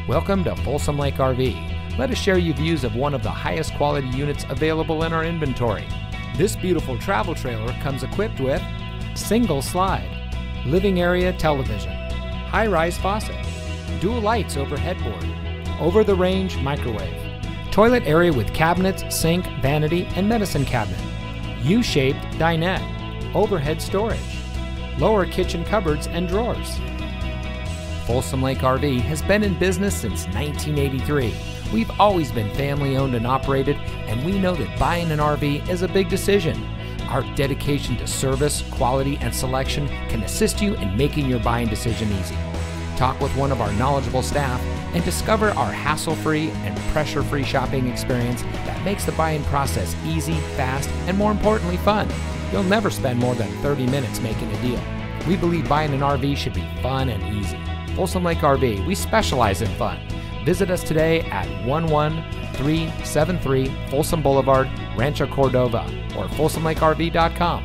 Welcome to Folsom Lake RV. Let us share you views of one of the highest quality units available in our inventory. This beautiful travel trailer comes equipped with single slide, living area television, high-rise faucet, dual lights over headboard, over-the-range microwave, toilet area with cabinets, sink, vanity, and medicine cabinet, U-shaped dinette, overhead storage, lower kitchen cupboards and drawers. Folsom Lake RV has been in business since 1983. We've always been family owned and operated, and we know that buying an RV is a big decision. Our dedication to service, quality, and selection can assist you in making your buying decision easy. Talk with one of our knowledgeable staff and discover our hassle-free and pressure-free shopping experience that makes the buying process easy, fast, and more importantly, fun. You'll never spend more than 30 minutes making a deal. We believe buying an RV should be fun and easy. Folsom Lake RV, we specialize in fun. Visit us today at 11373 Folsom Boulevard, Rancho Cordova, or folsomlakerv.com.